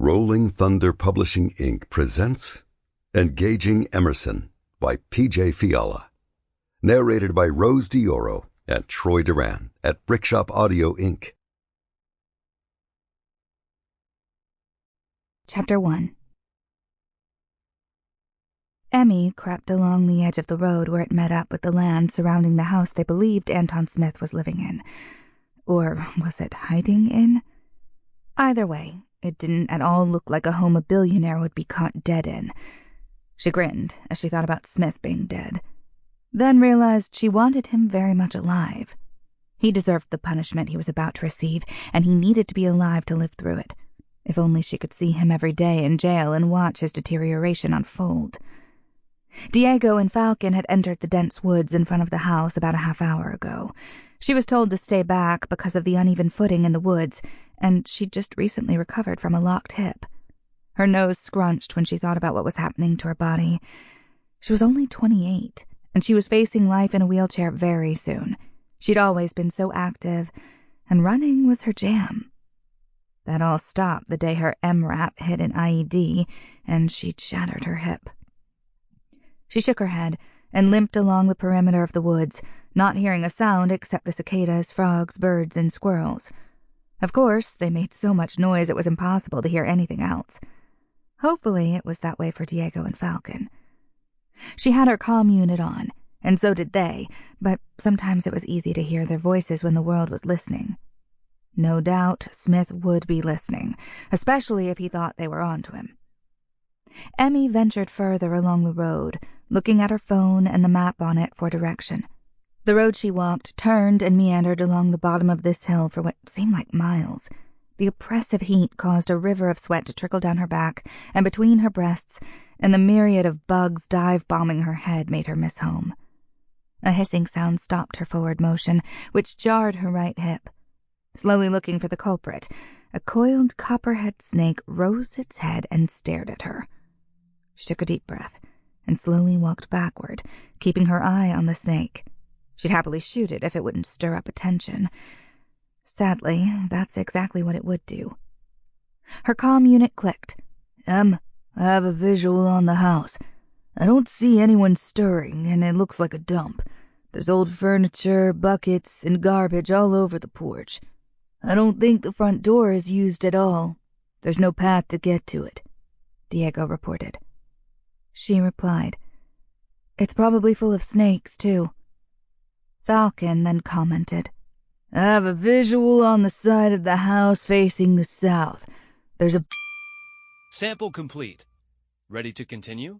Rolling Thunder Publishing Inc. presents Engaging Emersyn by P.J. Fiala. Narrated by Rose Dioro and Troy Duran at Brickshop Audio Inc. Chapter 1. Emmy crept along the edge of the road where it met up with the land surrounding the house they believed Anton Smith was living in. Or was it hiding in? Either way, it didn't at all look like a home a billionaire would be caught dead in. She grinned as she thought about Smith being dead, then realized she wanted him very much alive. He deserved the punishment he was about to receive, and he needed to be alive to live through it. If only she could see him every day in jail and watch his deterioration unfold. Diego and Falcon had entered the dense woods in front of the house about a half hour ago. She was told to stay back because of the uneven footing in the woods, and she'd just recently recovered from a locked hip. Her nose scrunched when she thought about what was happening to her body. She was only 28, and she was facing life in a wheelchair very soon. She'd always been so active, and running was her jam. That all stopped the day her MRAP hit an IED, and she'd shattered her hip. She shook her head and limped along the perimeter of the woods, not hearing a sound except the cicadas, frogs, birds, and squirrels. Of course, they made so much noise it was impossible to hear anything else. Hopefully, it was that way for Diego and Falcon. She had her comm unit on, and so did they, but sometimes it was easy to hear their voices when the world was listening. No doubt, Smith would be listening, especially if he thought they were on to him. Emmy ventured further along the road, looking at her phone and the map on it for direction. The road she walked turned and meandered along the bottom of this hill for what seemed like miles. The oppressive heat caused a river of sweat to trickle down her back and between her breasts, and the myriad of bugs dive-bombing her head made her miss home. A hissing sound stopped her forward motion, which jarred her right hip. Slowly looking for the culprit, a coiled copperhead snake rose its head and stared at her. She took a deep breath and slowly walked backward, keeping her eye on the snake. She'd happily shoot it if it wouldn't stir up attention. Sadly, that's exactly what it would do. Her comm unit clicked. I have a visual on the house. I don't see anyone stirring, and it looks like a dump. There's old furniture, buckets, and garbage all over the porch. I don't think the front door is used at all. There's no path to get to it, Diego reported. She replied, "It's probably full of snakes, too." Falcon then commented, "I have a visual on the side of the house facing the south. There's a..." Sample complete. Ready to continue?